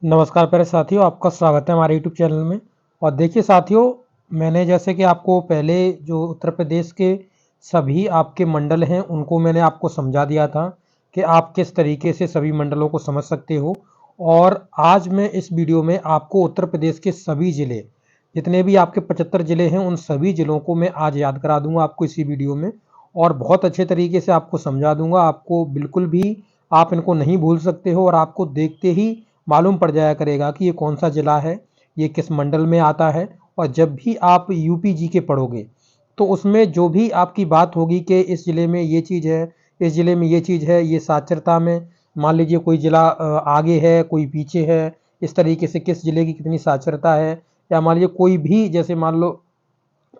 नमस्कार प्यारे साथियों, आपका स्वागत है हमारे यूट्यूब चैनल में। और देखिए साथियों, मैंने जैसे कि आपको पहले जो उत्तर प्रदेश के सभी आपके मंडल हैं उनको मैंने आपको समझा दिया था कि आप किस तरीके से सभी मंडलों को समझ सकते हो। और आज मैं इस वीडियो में आपको उत्तर प्रदेश के सभी ज़िले, जितने भी आपके 75 ज़िले हैं, उन सभी ज़िलों को मैं आज याद करा दूंगा आपको इसी वीडियो में। और बहुत अच्छे तरीके से आपको समझा दूंगा, आपको बिल्कुल भी आप इनको नहीं भूल सकते हो। और आपको देखते ही मालूम पड़ जाया करेगा कि ये कौन सा ज़िला है, ये किस मंडल में आता है। और जब भी आप यूपी जी के पढ़ोगे तो उसमें जो भी आपकी बात होगी कि इस ज़िले में ये चीज़ है, इस ज़िले में ये चीज़ है, ये साक्षरता में मान लीजिए कोई ज़िला आगे है, कोई पीछे है, इस तरीके से किस ज़िले की कितनी साक्षरता है। या मान लीजिए कोई भी, जैसे मान लो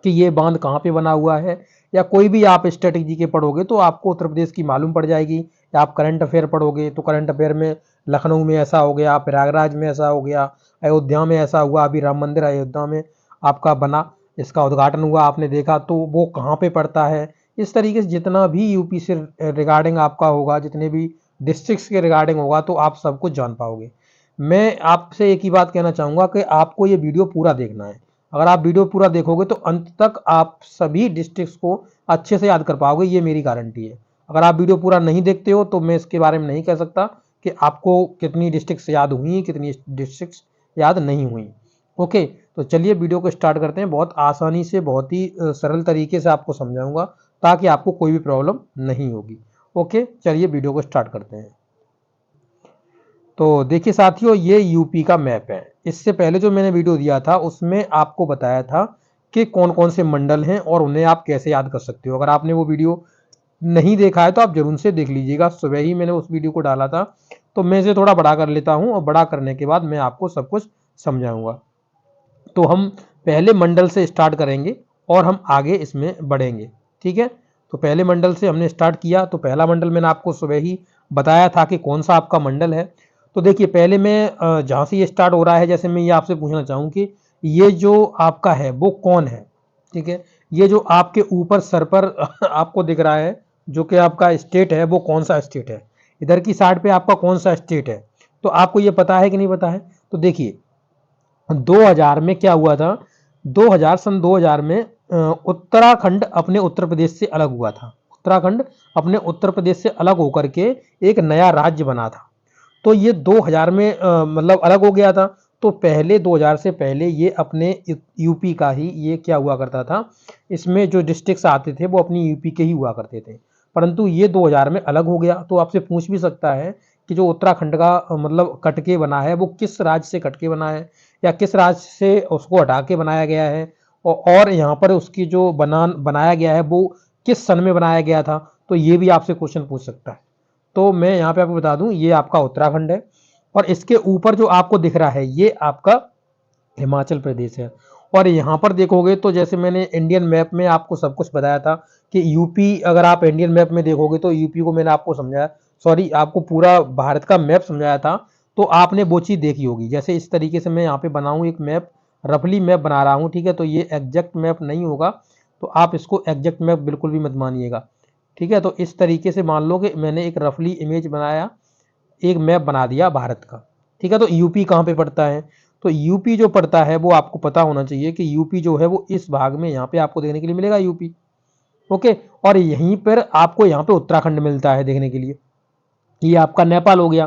कि ये बांध कहाँ पे बना हुआ है, या कोई भी आप स्ट्रेटेजी के पढ़ोगे तो आपको उत्तर प्रदेश की मालूम पड़ जाएगी। या आप करंट अफेयर पढ़ोगे तो करंट अफेयर में लखनऊ में ऐसा हो गया, प्रयागराज में ऐसा हो गया, अयोध्या में ऐसा हुआ, अभी राम मंदिर अयोध्या में आपका बना, इसका उद्घाटन हुआ, आपने देखा, तो वो कहाँ पे पड़ता है। इस तरीके से जितना भी यूपी से रिगार्डिंग आपका होगा, जितने भी डिस्ट्रिक्ट्स के रिगार्डिंग होगा, तो आप सब कुछ जान पाओगे। मैं आपसे एक ही बात कहना चाहूँगा कि आपको ये वीडियो पूरा देखना है। अगर आप वीडियो पूरा देखोगे तो अंत तक आप सभी डिस्ट्रिक्ट्स को अच्छे से याद कर पाओगे, ये मेरी गारंटी है। अगर आप वीडियो पूरा नहीं देखते हो तो मैं इसके बारे में नहीं कह सकता कि आपको कितनी डिस्ट्रिक्ट्स याद हुई, कितनी डिस्ट्रिक्ट्स याद नहीं हुई। ओके, तो चलिए वीडियो को स्टार्ट करते हैं। बहुत आसानी से, बहुत ही सरल तरीके से आपको समझाऊंगा ताकि आपको कोई भी प्रॉब्लम नहीं होगी। ओके, चलिए वीडियो को स्टार्ट करते हैं। तो देखिए साथियों, ये यूपी का मैप है। इससे पहले जो मैंने वीडियो दिया था उसमें आपको बताया था कि कौन कौन से मंडल हैं और उन्हें आप कैसे याद कर सकते हो। अगर आपने वो वीडियो नहीं देखा है तो आप जरूर से देख लीजिएगा। सुबह ही मैंने उस वीडियो को डाला था, तो मैं इसे थोड़ा बड़ा कर लेता हूँ और बड़ा करने के बाद मैं आपको सब कुछ समझाऊंगा। तो हम पहले मंडल से स्टार्ट करेंगे और हम आगे इसमें बढ़ेंगे। ठीक है, तो पहले मंडल से हमने स्टार्ट किया। तो पहला मंडल मैंने आपको सुबह ही बताया था कि कौन सा आपका मंडल है। तो देखिए, पहले मैं जहाँ से ये स्टार्ट हो रहा है, जैसे मैं ये आपसे पूछना चाहूँ कि ये जो आपका है वो कौन है। ठीक है, ये जो आपके ऊपर सर पर आपको दिख रहा है, जो कि आपका स्टेट है, वो कौन सा स्टेट है, इधर की साइड पे आपका कौन सा स्टेट है। तो आपको ये पता है कि नहीं पता है। तो देखिए, 2000 में क्या हुआ था, 2000 में उत्तराखंड अपने उत्तर प्रदेश से अलग हुआ था। उत्तराखंड अपने उत्तर प्रदेश से अलग होकर के एक नया राज्य बना था। तो ये 2000 में मतलब अलग हो गया था। तो पहले 2000 से पहले ये अपने यूपी का ही ये क्या हुआ करता था, इसमें जो डिस्ट्रिक्ट्स आते थे वो अपनी यूपी के ही हुआ करते थे। परंतु ये 2000 में अलग हो गया। तो आपसे पूछ भी सकता है कि जो उत्तराखंड का मतलब कटके बना है वो किस राज्य से कटके बना है, या किस राज्य से उसको हटा के बनाया गया है, और यहाँ पर उसकी जो बनाया गया है वो किस सन में बनाया गया था। तो ये भी आपसे क्वेश्चन पूछ सकता है। तो मैं यहाँ पे आपको बता दूं, ये आपका उत्तराखंड है। और इसके ऊपर जो आपको दिख रहा है ये आपका हिमाचल प्रदेश है। और यहाँ पर देखोगे तो जैसे मैंने इंडियन मैप में आपको सब कुछ बताया था कि यूपी, अगर आप इंडियन मैप में देखोगे तो यूपी को मैंने आपको समझाया, सॉरी, आपको पूरा भारत का मैप समझाया था। तो आपने वो चीज़ देखी होगी। जैसे इस तरीके से मैं यहाँ पे बनाऊँ एक मैप, रफली मैप बना रहा हूँ। ठीक है, तो ये एग्जैक्ट मैप नहीं होगा, तो आप इसको एग्जैक्ट मैप बिल्कुल भी मत मानिएगा। ठीक है, तो इस तरीके से मान लो कि मैंने एक रफली इमेज बनाया, एक मैप बना दिया भारत का। ठीक है, तो यूपी कहाँ पे पड़ता है। तो यूपी जो पड़ता है वो आपको पता होना चाहिए कि यूपी जो है वो इस भाग में यहाँ पे आपको देखने के लिए मिलेगा, यूपी। ओके, और यहीं पर आपको यहाँ पे उत्तराखंड मिलता है देखने के लिए। ये आपका नेपाल हो गया।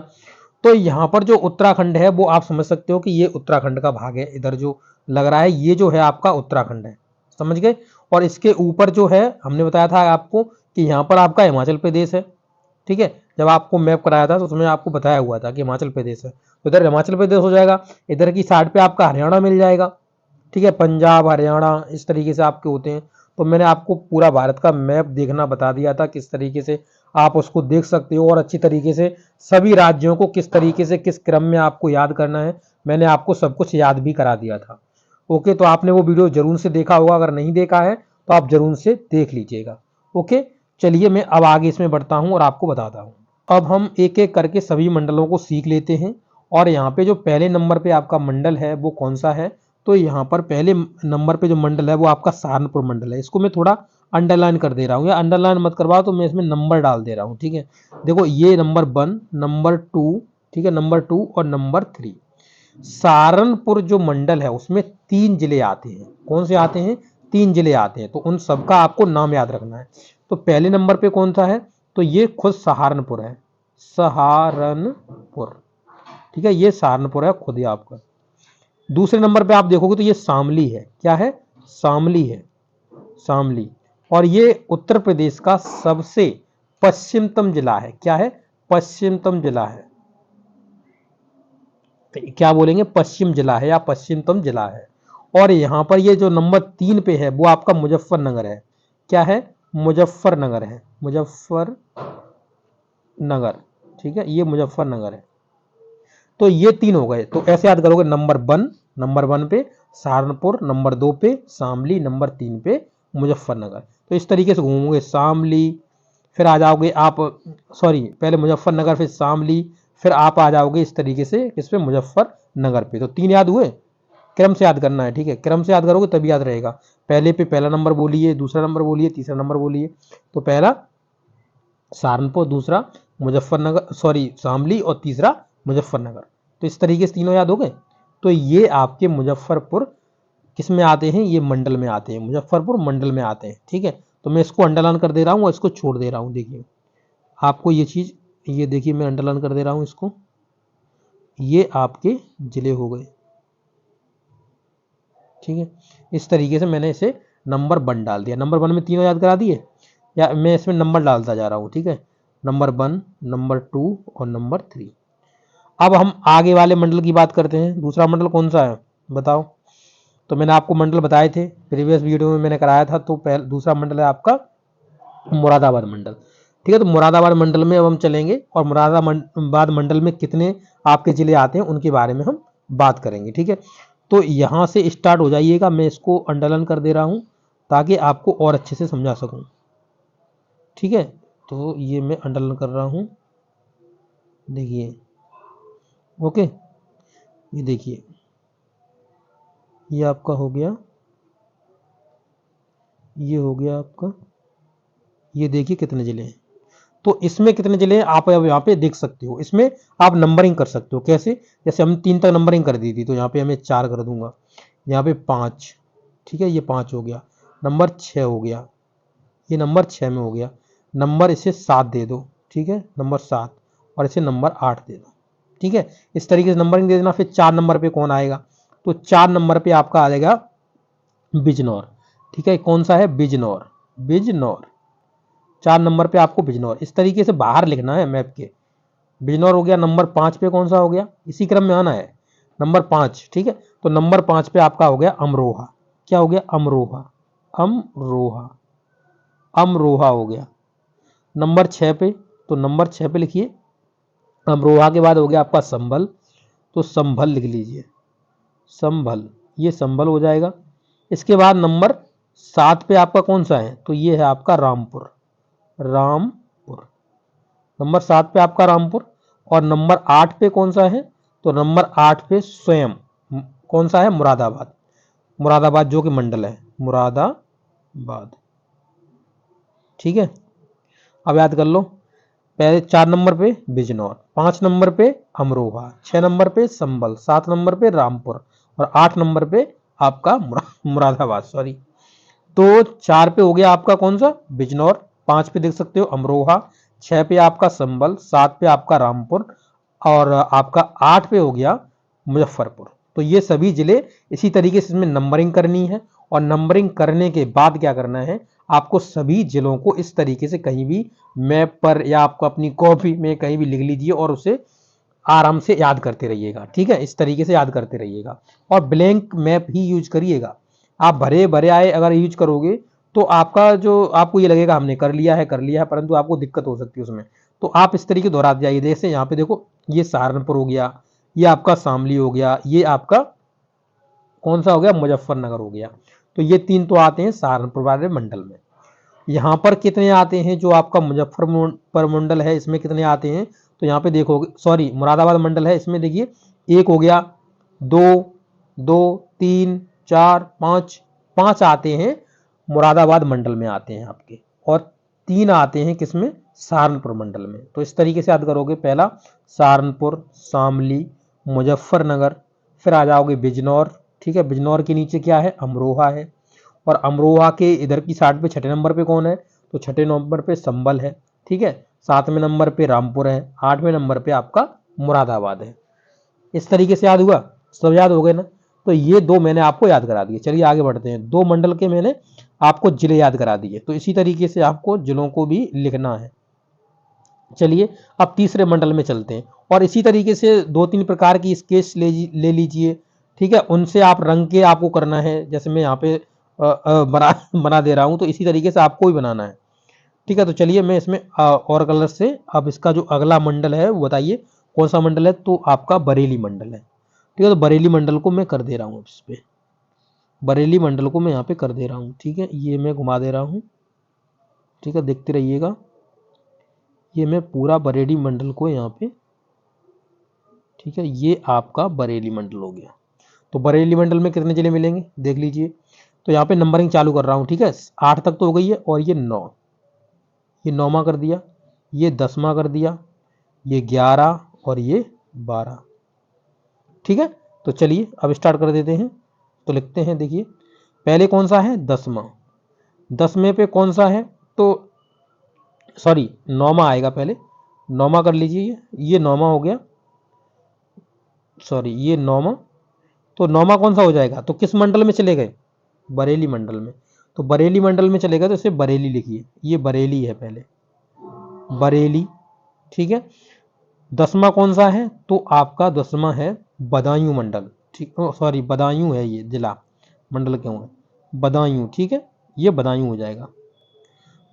तो यहाँ पर जो उत्तराखंड है वो आप समझ सकते हो कि ये उत्तराखंड का भाग है। इधर जो लग रहा है ये जो है आपका उत्तराखंड है, समझ गए। और इसके ऊपर जो है, हमने बताया था आपको कि यहाँ पर आपका हिमाचल प्रदेश है। ठीक है, जब आपको मैप कराया था तो उसमें आपको बताया हुआ था कि हिमाचल प्रदेश है, तो इधर हिमाचल प्रदेश हो जाएगा। इधर की साइड पे आपका हरियाणा मिल जाएगा। ठीक है, पंजाब, हरियाणा, इस तरीके से आपके होते हैं। तो मैंने आपको पूरा भारत का मैप देखना बता दिया था, किस तरीके से आप उसको देख सकते हो, और अच्छी तरीके से सभी राज्यों को किस तरीके से किस क्रम में आपको याद करना है, मैंने आपको सब कुछ याद भी करा दिया था। ओके, तो आपने वो वीडियो जरूर से देखा होगा। अगर नहीं देखा है तो आप जरूर से देख लीजिएगा। ओके, चलिए मैं अब आगे इसमें बढ़ता हूँ और आपको बताता हूँ। अब हम एक एक करके सभी मंडलों को सीख लेते हैं। और यहाँ पे जो पहले नंबर पे आपका मंडल है वो कौन सा है। तो यहाँ पर पहले नंबर पे जो मंडल है वो आपका सहारनपुर मंडल है। इसको मैं थोड़ा अंडरलाइन कर दे रहा हूँ, या अंडरलाइन मत करवाओ तो मैं इसमें नंबर डाल दे रहा हूँ। ठीक है, देखो ये नंबर 1, नंबर 2, ठीक है, नंबर 2 और नंबर 3। सहारनपुर जो मंडल है उसमें 3 जिले आते हैं। कौन से आते हैं? 3 जिले आते हैं। तो उन सबका आपको नाम याद रखना है। तो पहले नंबर पे कौन सा है? तो ये खुद सहारनपुर है, सहारनपुर। ठीक है, ये सहारनपुर है खुद ही आपका। दूसरे नंबर पे आप देखोगे तो ये शामली है। क्या है? शामली है, शामली। और ये उत्तर प्रदेश का सबसे पश्चिमतम जिला है। क्या है? पश्चिमतम जिला है। क्या बोलेंगे? पश्चिम जिला है या पश्चिमतम जिला है। और यहां पर ये जो नंबर 3 पे है वो आपका मुजफ्फरनगर है। क्या है? मुजफ्फरनगर है, मुजफ्फरनगर। ठीक है, ये मुजफ्फरनगर है। तो ये 3 हो गए। तो ऐसे याद करोगे, नंबर 1 पे सहारनपुर, नंबर 2 पे शामली, नंबर 3 पे मुजफ्फरनगर। तो इस तरीके से घूमोगे, शामली, फिर आ जाओगे आप, सॉरी, पहले मुजफ्फरनगर फिर शामली, फिर आप आ जाओगे इस तरीके से किस पे? मुजफ्फरनगर पे। तो 3 याद हुए। क्रम से याद करना है। ठीक है, क्रम से याद करोगे तभी याद रहेगा। पहले पे पहला नंबर बोलिए, दूसरा नंबर बोलिए, तीसरा नंबर बोलिए। तो पहला सहारनपुर, दूसरा मुजफ्फरनगर, सॉरी शामली, और तीसरा मुजफ्फरनगर। तो इस तरीके से तीनों याद हो गए। तो ये आपके मुजफ्फरपुर किस में आते हैं? ये मंडल में आते हैं, मुजफ्फरपुर मंडल में आते हैं। ठीक है, तो मैं इसको अंडरलाइन कर दे रहा हूँ और इसको छोड़ दे रहा हूँ। देखिए आपको ये चीज, ये देखिए मैं अंडरलाइन कर दे रहा हूँ इसको। ये आपके जिले हो गए। ठीक है, इस तरीके से मैंने इसे नंबर 1 डाल दिया। नंबर 1 में तीनों याद करा दिए, या मैं इसमें नंबर डालता जा रहा हूँ। ठीक है, नंबर 1, नंबर 2 और नंबर 3। अब हम आगे वाले मंडल की बात करते हैं। दूसरा मंडल कौन सा है बताओ? तो मैंने आपको मंडल बताए थे प्रीवियस वीडियो में, मैंने कराया था। तो दूसरा मंडल है आपका मुरादाबाद मंडल। ठीक है, तो मुरादाबाद मंडल में अब हम चलेंगे और मुरादाबाद मंडल में कितने आपके जिले आते हैं उनके बारे में हम बात करेंगे। ठीक है, तो यहाँ से स्टार्ट हो जाइएगा। मैं इसको अंडरलाइन कर दे रहा हूँ ताकि आपको और अच्छे से समझा सकूँ। ठीक है, तो ये मैं अंडरलाइन कर रहा हूँ, देखिए। ओके, ये देखिए, ये आपका हो गया, ये हो गया आपका। ये देखिए कितने जिले हैं। तो इसमें कितने जिले हैं आप अब यहाँ पे देख सकते हो। इसमें आप नंबरिंग कर सकते हो। कैसे? जैसे हम 3 तक नंबरिंग कर दी थी, तो यहाँ पे हमें 4 कर दूंगा, यहाँ पे 5। ठीक है, ये 5 हो गया। नंबर 6 हो गया, ये नंबर 6 में हो गया। नंबर इसे 7 दे दो। ठीक है, नंबर 7, और इसे नंबर 8 दे दो। ठीक है, इस तरीके से नंबरिंग दे देना। फिर 4 नंबर पे कौन आएगा? तो 4 नंबर पे आपका आ जाएगा बिजनौर। ठीक है, कौन सा है? बिजनौर, बिजनौर। 4 नंबर पे आपको बिजनौर इस तरीके से बाहर लिखना है मैप के। बिजनौर हो गया। नंबर 5 पे कौन सा हो गया? इसी क्रम में आना है, नंबर 5। ठीक है, तो नंबर 5 पे आपका हो गया अमरोहा। क्या हो गया? अमरोहा, अमरोहा, अमरोहा हो गया। नंबर 6 पे, तो नंबर 6 पे लिखिए, अमरोहा के बाद हो गया आपका संभल। तो संभल लिख लीजिए, संभल, ये संभल हो जाएगा। इसके बाद नंबर 7 पे आपका कौन सा है? तो ये है आपका रामपुर, रामपुर। नंबर 7 पे आपका रामपुर। और नंबर 8 पे कौन सा है? तो नंबर 8 पे स्वयं कौन सा है? मुरादाबाद, मुरादाबाद जो कि मंडल है, मुरादाबाद। ठीक है, अब याद कर लो। पहले 4 नंबर पे बिजनौर, 5 नंबर पे अमरोहा, 6 नंबर पे संभल, 7 नंबर पे रामपुर, और 8 नंबर पे आपका मुरादाबाद, सॉरी। तो 4 पे हो गया आपका कौन सा? बिजनौर। 5 पे देख सकते हो अमरोहा, 6 पे आपका संभल, 7 पे आपका रामपुर, और आपका 8 पे हो गया मुजफ्फरपुर। तो ये सभी जिले इसी तरीके से इसमें नंबरिंग करनी है। और नंबरिंग करने के बाद क्या करना है? आपको सभी जिलों को इस तरीके से कहीं भी मैप पर या आपको अपनी कॉपी में कहीं भी लिख लीजिए और उसे आराम से याद करते रहिएगा। ठीक है, इस तरीके से याद करते रहिएगा। और ब्लैंक मैप ही यूज करिएगा। आप भरे भरे आए अगर यूज करोगे तो आपका जो, आपको ये लगेगा हमने कर लिया है, कर लिया है, परंतु आपको दिक्कत हो सकती है उसमें। तो आप इस तरीके दोहराते जाइए। जैसे यहाँ पे देखो, ये सहारनपुर हो गया, ये आपका शामली हो गया, ये आपका कौन सा हो गया? मुजफ्फरनगर हो गया। तो ये 3 तो आते हैं सहारनपुर वाले मंडल में। यहाँ पर कितने आते हैं? जो आपका मुजफ्फरपुर मंडल है इसमें कितने आते हैं? तो यहाँ पे देखोगे, सॉरी मुरादाबाद मंडल है, इसमें देखिए 1 हो गया, 2, 2, 3, 4, 5, 5 आते हैं मुरादाबाद मंडल में आते हैं आपके। और 3 आते हैं किसमें? सहारनपुर मंडल में। तो इस तरीके से याद करोगे, पहला सहारनपुर, शामली, मुजफ्फरनगर, फिर आ जाओगे बिजनौर, ठीक है। बिजनौर के नीचे क्या है, अमरोहा है, और अमरोहा के इधर की साइड पे छठे नंबर पे कौन है, तो छठे नंबर पे संभल है, ठीक है। सातवें नंबर पे रामपुर है, आठवें नंबर पे आपका मुरादाबाद है। इस तरीके से याद हुआ, सब याद हो गए ना। तो ये दो मैंने आपको याद करा दिए। चलिए आगे बढ़ते हैं। दो मंडल के मैंने आपको जिले याद करा दिए, तो इसी तरीके से आपको जिलों को भी लिखना है। चलिए अब तीसरे मंडल में चलते हैं, और इसी तरीके से दो तीन प्रकार की स्केच ले लीजिए, ठीक है। उनसे आप रंग के आपको करना है, जैसे मैं यहाँ पे बना दे रहा हूँ, तो इसी तरीके से आपको भी बनाना है, ठीक है। तो चलिए मैं इसमें और कलर से अब इसका जो अगला मंडल है वो बताइए कौन सा मंडल है, तो आपका बरेली मंडल है, ठीक है। तो बरेली मंडल को मैं कर दे रहा हूँ, इस पे बरेली मंडल को मैं यहाँ पे कर दे रहा हूँ, ठीक है। ये मैं घुमा दे रहा हूँ, ठीक है, देखते रहिएगा। ये मैं पूरा बरेली मंडल को यहाँ पे, ठीक है, ये आपका बरेली मंडल हो गया। तो बरेली मंडल में कितने जिले मिलेंगे देख लीजिए। तो यहाँ पे नंबरिंग चालू कर रहा हूँ, ठीक है। 8 तक तो हो गई है, और ये 9, ये 9वां कर दिया, ये 10वां कर दिया, ये 11 और ये 12, ठीक है। तो चलिए अब स्टार्ट कर देते हैं। तो लिखते हैं, देखिए पहले कौन सा है, 10वां। 10वें पे कौन सा है, तो सॉरी 9वां आएगा पहले, 9वां कर लीजिए। ये 9वां हो गया, सॉरी ये 9वां। तो 9वां कौन सा हो जाएगा, तो किस मंडल में चले गए, बरेली मंडल में। तो बरेली मंडल में चले गए तो इसे बरेली लिखिए, ये बरेली है पहले, बरेली, ठीक है। 10वां कौन सा है, तो आपका 10वां है बदायूं मंडल, ठीक, सॉरी बदायूं है, ये जिला, मंडल क्यों है, बदायूं, ठीक है। ये बदायूं हो जाएगा,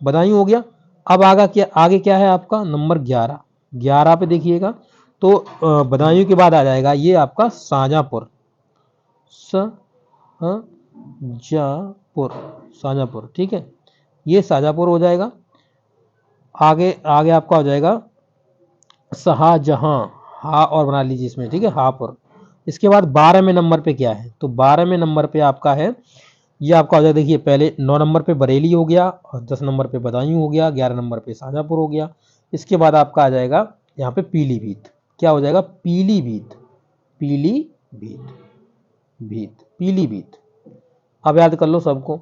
बदायूं हो गया। अब आगे क्या है आपका नंबर 11। 11 पे देखिएगा, तो बदायूं के बाद आ जाएगा ये आपका शाहजहांपुर, शाहजहांपुर, शाहजहांपुर, ठीक है। ये शाहजहांपुर हो जाएगा। आगे आगे आपका हो जाएगा शाहजहां, हा और बना लीजिए इसमें, ठीक है, हापुर। इसके बाद 12वें नंबर पे क्या है, तो 12वें नंबर पे आपका है, ये आपका हो जाएगा, देखिए पहले 9 नंबर पे बरेली हो गया, और 10 नंबर पे बदायूं हो गया, 11 नंबर पे शाहजहांपुर हो गया। इसके बाद आपका आ जाएगा यहाँ पे पीलीभीत, क्या हो जाएगा, पीलीभीत, पीलीभीत, पीलीभीत। अब याद कर लो सबको,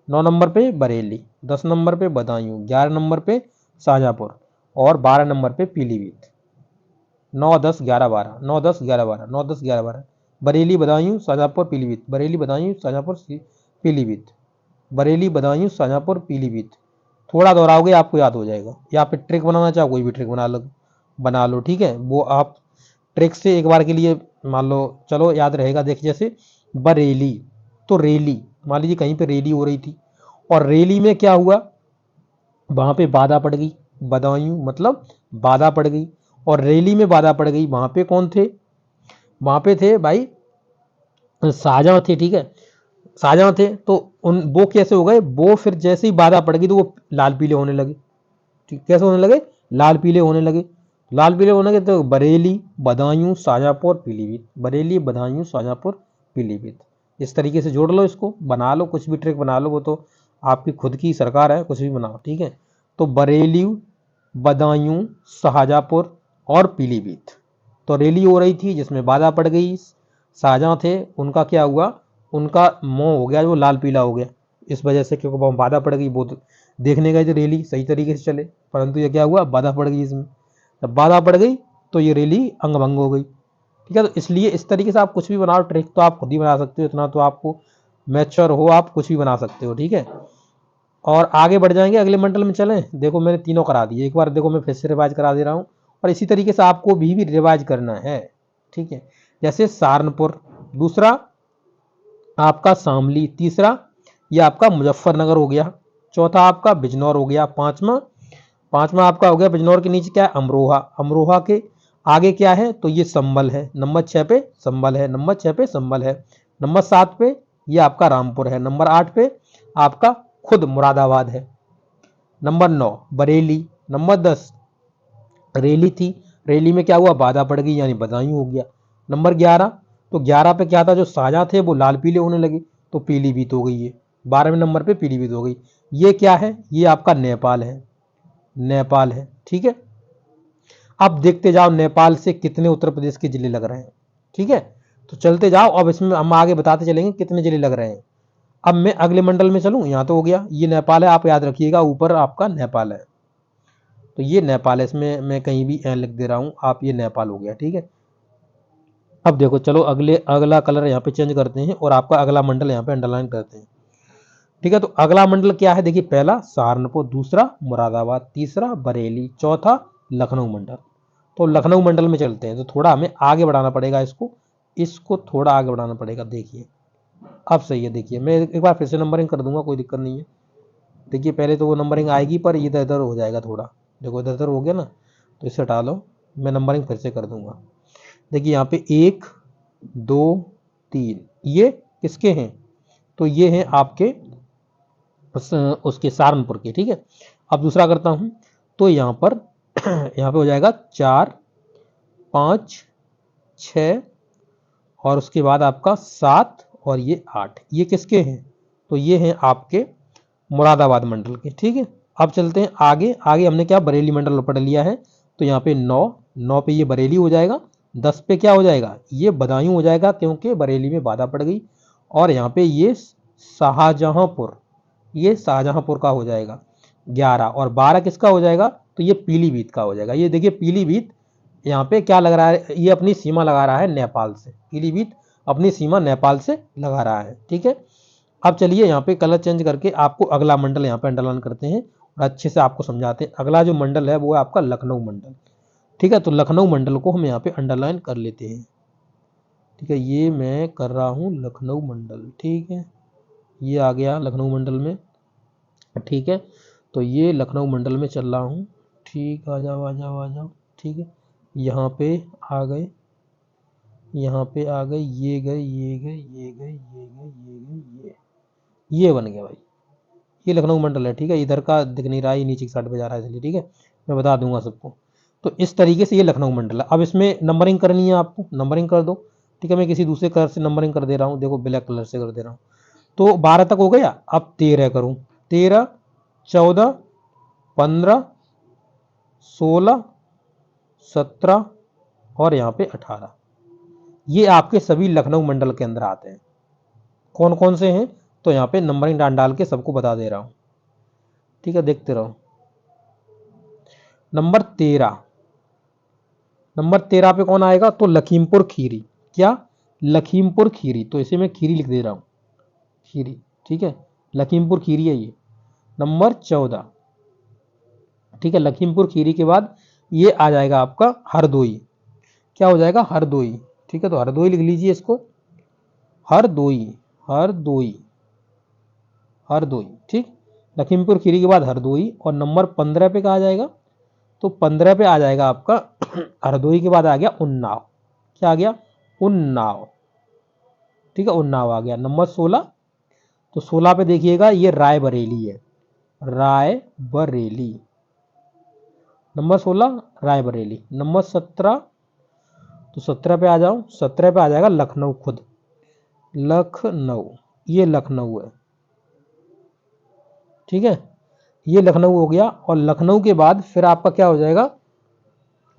9 नंबर पे बरेली, 10 नंबर पे बदायूं, 11 नंबर पे शाहजहांपुर, और 12 नंबर पे पीलीभीत। 9 10 11 12, 9 10 11 12, 9 10 11 12, बरेली बदायूं शाहजहांपुर पीलीभीत, बरेली बदायूं शाहजहांपुर पीलीभीत, बरेली बदायूं शाहजहांपुर पीलीभीत। थोड़ा दोहराओगे आपको याद हो जाएगा, या फिर ट्रिक बनाना चाहो कोई भी ट्रिक बना लो, ठीक है। वो आप ट्रिक से एक बार के लिए मान लो, चलो याद रहेगा। देखिए जैसे बरेली, तो रेली, मान लीजिए कहीं पे रेली हो रही थी, और रेली में क्या हुआ, वहां पे बाधा पड़ गई, बदायूं मतलब बाधा पड़ गई, और रेली में बाधा पड़ गई, वहां पे कौन थे, वहां पे थे भाई शाहजहां थे, ठीक है, शाहजहां थे। तो उन वो कैसे हो गए, वो फिर जैसे ही बाधा पड़ गई तो वो लाल पीले होने लगे, ठीक, कैसे होने लगे, लाल पीले होने लगे। लाल पीले होने लगे तो बरेली बदायूं शाहजहांपुर पीलीभीत, बरेली बदायूं शाहजहांपुर पीलीभीत। इस तरीके से जोड़ लो, इसको बना लो, कुछ भी ट्रिक बना लो, वो तो आपकी खुद की सरकार है, कुछ भी बनाओ, ठीक है। तो बरेली बदायूं शाहजहांपुर और पीलीभीत। तो रैली हो रही थी जिसमें बाधा पड़ गई, शाहजहां थे, उनका क्या हुआ, उनका मुंह हो गया वो लाल पीला हो गया, इस वजह से, क्योंकि वहाँ बाधा पड़ गई। वो तो देखने गए थे रैली सही तरीके से चले, परंतु ये क्या हुआ, बाधा पड़ गई इसमें। जब बाधा पड़ गई तो ये रैली अंग भंग हो गई, ठीक है। तो इसलिए इस तरीके से आप कुछ भी बनाओ, ट्रिक तो आप खुद ही बना सकते हो, इतना तो आपको मैच्योर हो, आप कुछ भी बना सकते हो, ठीक है। और आगे बढ़ जाएंगे, अगले मंडल में चलें। देखो मैंने तीनों करा दिए, एक बार देखो मैं फिर से रिवाइज करा दे रहा हूँ, और इसी तरीके से आपको भी रिवाइज करना है, ठीक है। जैसे सहारनपुर, दूसरा आपका शामली, तीसरा ये आपका मुजफ्फरनगर हो गया, चौथा आपका बिजनौर हो गया, पांचवा पांचवा आपका हो गया बिजनौर के नीचे क्या है, अमरोहा, अमरोहा के आगे क्या है, तो ये संभल है, नंबर 6 पे संभल है, नंबर 6 पे संभल है, नंबर 7 पे ये आपका रामपुर है, नंबर 8 पे आपका खुद मुरादाबाद है, नंबर 9 बरेली, नंबर 10 रेली थी, रेली में क्या हुआ, बाधा पड़ गई यानी बदायूं हो गया, नंबर 11, तो 11 पे क्या था, जो साजा थे वो लाल पीले होने लगे तो पीलीभीत हो गई ये, 12वें नंबर पे पीलीभीत हो गई। ये क्या है, ये आपका नेपाल है, नेपाल है, ठीक है। अब देखते जाओ नेपाल से कितने उत्तर प्रदेश के जिले लग रहे हैं, ठीक है। तो चलते जाओ, अब इसमें हम आगे बताते चलेंगे कितने जिले लग रहे हैं। अब मैं अगले मंडल में चलूं, यहाँ तो हो गया, ये नेपाल है, आप याद रखिएगा ऊपर आपका नेपाल है, तो ये नेपाल है, इसमें मैं कहीं भी लिख दे रहा हूँ, आप ये नेपाल हो गया, ठीक है। अब देखो चलो अगला कलर यहाँ पे चेंज करते हैं और आपका अगला मंडल यहाँ पे अंडरलाइन करते हैं, ठीक है। तो अगला मंडल क्या है, देखिए पहला सहारनपुर, दूसरा मुरादाबाद, तीसरा बरेली, चौथा लखनऊ मंडल। तो लखनऊ मंडल में चलते हैं, तो थोड़ा हमें आगे बढ़ाना पड़ेगा इसको थोड़ा आगे बढ़ाना पड़ेगा। देखिए अब सही है, देखिए मैं एक बार फिर से नंबरिंग कर दूंगा, कोई दिक्कत नहीं है। देखिए पहले तो वो नंबरिंग आएगी पर इधर इधर हो जाएगा थोड़ा, देखो इधर इधर हो गया ना, तो इसे हटा लो, मैं नंबरिंग फिर से कर दूंगा। देखिए यहाँ पे 1 2 3, ये किसके हैं, तो ये हैं आपके उसके सहारनपुर के, ठीक है। अब दूसरा करता हूं, तो यहाँ पर यहाँ पे हो जाएगा 4 5 6 और उसके बाद आपका 7 और ये 8, ये किसके हैं, तो ये हैं आपके मुरादाबाद मंडल के, ठीक है। अब चलते हैं आगे, आगे हमने क्या बरेली मंडल पढ़ लिया है, तो यहाँ पे 9 पे ये बरेली हो जाएगा, 10 पे क्या हो जाएगा, ये बदायूं हो जाएगा क्योंकि बरेली में बाधा पड़ गई, और यहाँ पे ये शाहजहांपुर, ये शाहजहांपुर का हो जाएगा 11, और 12 किसका हो जाएगा, तो ये पीलीभीत का हो जाएगा। ये देखिए पीलीभीत यहाँ पे क्या लग रहा है, ये अपनी सीमा लगा रहा है नेपाल से, पीलीभीत अपनी सीमा नेपाल से लगा रहा है, ठीक है। अब चलिए यहाँ पे कलर चेंज करके आपको अगला मंडल यहाँ पे अंडरलाइन करते हैं और अच्छे से आपको समझाते हैं। अगला जो मंडल है वो है आपका लखनऊ मंडल, ठीक है। तो लखनऊ मंडल को हम यहाँ पे अंडरलाइन कर लेते हैं, ठीक है। ये मैं कर रहा हूँ लखनऊ मंडल, ठीक है, ये आ गया लखनऊ मंडल में, ठीक है। तो ये लखनऊ मंडल में चल रहा हूँ, ठीक, आ जाओ आ जाओ आ जाओ, ठीक है। यहाँ पे आ गए, यहाँ पे आ गए, ये गए ये गए ये गए ये गए ये गए, ये बन गया भाई, ये लखनऊ मंडल है, ठीक है। इधर का दिख नहीं रहा है, नीचे की साइड पे जा रहा है इसलिए, ठीक है, मैं बता दूंगा सबको। तो इस तरीके से ये लखनऊ मंडल है। अब इसमें नंबरिंग करनी है आपको, नंबरिंग कर दो, ठीक है। मैं किसी दूसरे कलर से नंबरिंग कर दे रहा हूँ, देखो ब्लैक कलर से कर दे रहा हूँ। तो 12 तक हो गया, अब 13 करूँ, 13 14 15 16 17 और यहाँ पे 18, ये आपके सभी लखनऊ मंडल के अंदर आते हैं। कौन कौन से हैं, तो यहाँ पे नंबरिंग डाल के सबको बता दे रहा हूँ, ठीक है, देखते रहो। नंबर 13, नंबर 13 पे कौन आएगा, तो लखीमपुर खीरी, क्या, लखीमपुर खीरी, तो इसे मैं खीरी लिख दे रहा हूँ, खीरी, ठीक है, लखीमपुर खीरी है ये। नंबर 14, ठीक है, लखीमपुर खीरी के बाद ये आ जाएगा आपका हरदोई, क्या हो जाएगा, हरदोई, ठीक है। तो हरदोई लिख लीजिए इसको, हरदोई हरदोई हरदोई, ठीक। लखीमपुर खीरी के बाद हरदोई, और नंबर 15 पे कहा जाएगा, तो 15 पे आ जाएगा आपका हरदोई के बाद आ गया उन्नाव, क्या आ गया, उन्नाव, ठीक है, उन्नाव आ गया। नंबर 16, तो 16 पे देखिएगा ये रायबरेली है, रायबरेली, नंबर 16 रायबरेली। नंबर 17, तो 17 पे आ जाओ, 17 पे आ जाएगा लखनऊ खुद, लखनऊ, ये लखनऊ है, ठीक है, ये लखनऊ हो गया। और लखनऊ के बाद फिर आपका क्या हो जाएगा,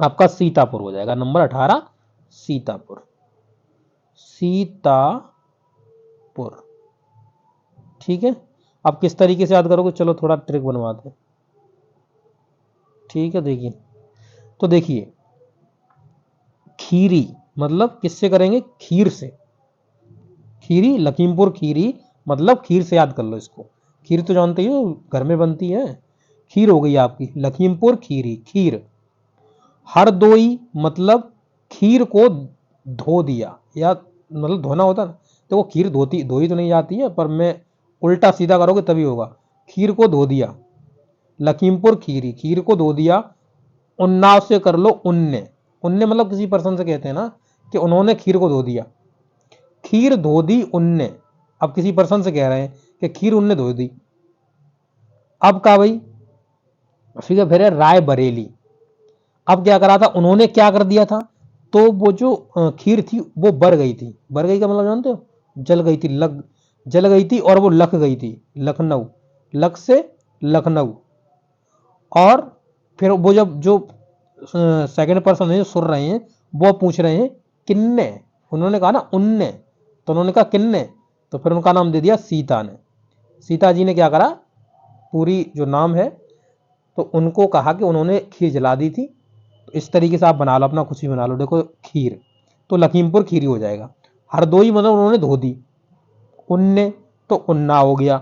आपका सीतापुर हो जाएगा, नंबर 18 सीतापुर, सीतापुर, ठीक है। अब किस तरीके से याद करोगे, चलो थोड़ा ट्रिक बनवाते हैं, ठीक है। देखिए, तो देखिए खीरी मतलब किससे करेंगे, खीर से, खीरी, लखीमपुर खीरी मतलब खीर से याद कर लो इसको, खीर तो जानते हो घर में बनती है, खीर हो गई आपकी लखीमपुर खीरी, खीर। हरदोई मतलब खीर को धो दिया, या मतलब धोना होता ना, तो वो खीर धोई तो नहीं जाती है, पर मैं उल्टा सीधा करोगे तभी होगा, खीर को धो दिया, लखीमपुर खीरी, खीर को धो दिया। उन्नाव से कर लो उन्ने, उन्ने मतलब किसी पर्सन से कहते हैं ना कि उन्होंने खीर को धो दिया, खीर धो दी उनने, अब किसी पर्सन से कह रहे हैं कि खीर उनने धो दी। अब का भाई, ठीक है, फिर है रायबरेली, अब क्या करा था उन्होंने, क्या कर दिया था, तो वो जो खीर थी वो बर गई थी, बर गई का मतलब जानते हो, जल गई थी, जल गई थी और वो लख गई थी, लखनऊ, लख से लखनऊ। और फिर वो जब जो सेकंड पर्सन है जो सुन रहे हैं वो पूछ रहे हैं किन्ने, उन्होंने कहा ना उनने, तो उन्होंने कहा किनने, तो फिर उनका नाम दे दिया सीता ने। सीता जी ने क्या करा, पूरी जो नाम है तो उनको कहा कि उन्होंने खीर जला दी थी। तो इस तरीके से आप बना लो, अपना कुछ भी बना लो। देखो खीर तो लखीमपुर खीरी हो जाएगा। हरदोई मतलब उन्होंने धो दी। उनने तो उन्ना हो गया।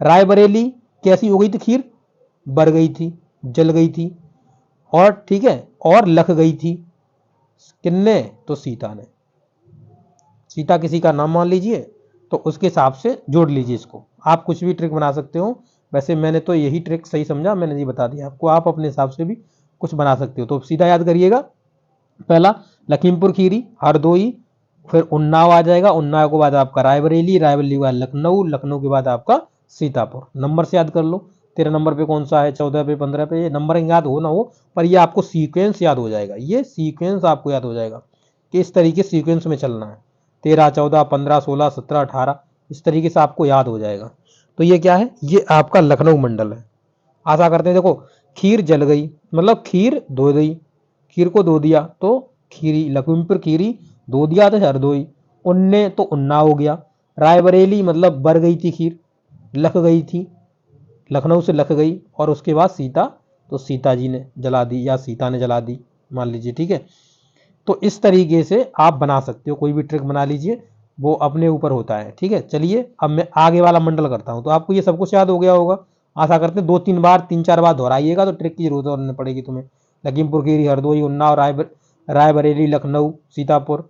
रायबरेली कैसी हो गई थी खीर, बर गई थी, जल गई थी। और ठीक है, और लख गई थी किन्ने, तो सीता ने। सीता किसी का नाम मान लीजिए, तो उसके हिसाब से जोड़ लीजिए इसको। आप कुछ भी ट्रिक बना सकते हो। वैसे मैंने तो यही ट्रिक सही समझा, मैंने ये बता दिया आपको। आप अपने हिसाब से भी कुछ बना सकते हो। तो सीधा याद करिएगा, पहला लखीमपुर खीरी, हरदोई, फिर उन्नाव आ जाएगा, उन्नाव के बाद आपका रायबरेली, रायबरेली के बाद लखनऊ, लखनऊ के बाद आपका सीतापुर। नंबर से याद कर लो, 13 नंबर पे कौन सा है, 14 पे, 15 पे। ये नंबर याद हो ना हो, पर ये आपको सीक्वेंस याद हो जाएगा। ये सीक्वेंस आपको याद हो जाएगा कि इस तरीके सीक्वेंस में चलना है। 13, 14, 15, 16, 17, 18, इस तरीके से आपको याद हो जाएगा। तो ये क्या है, ये आपका लखनऊ मंडल है। आशा करते हैं। देखो खीर जल गई मतलब खीर धो गई, खीर को धो दिया तो खीरी, लखीमपुर खीरी, धो दिया तो हरदोई, उन्ने तो उन्ना हो गया। रायबरेली मतलब बर गई थी खीर, लख गई थी, लखनऊ से लख गई। और उसके बाद सीता, तो सीता जी ने जला दी या सीता ने जला दी, मान लीजिए। ठीक है, तो इस तरीके से आप बना सकते हो, कोई भी ट्रिक बना लीजिए, वो अपने ऊपर होता है। ठीक है, चलिए अब मैं आगे वाला मंडल करता हूं। तो आपको ये सब कुछ याद हो गया होगा, आशा करते हैं। 2-3 बार, 3-4 बार दोहराइएगा तो ट्रिक की जरूरत नहीं पड़ेगी तुम्हें। लखीमपुर खीरी, हरदोई, उन्नाव, रायबरेली, लखनऊ, सीतापुर,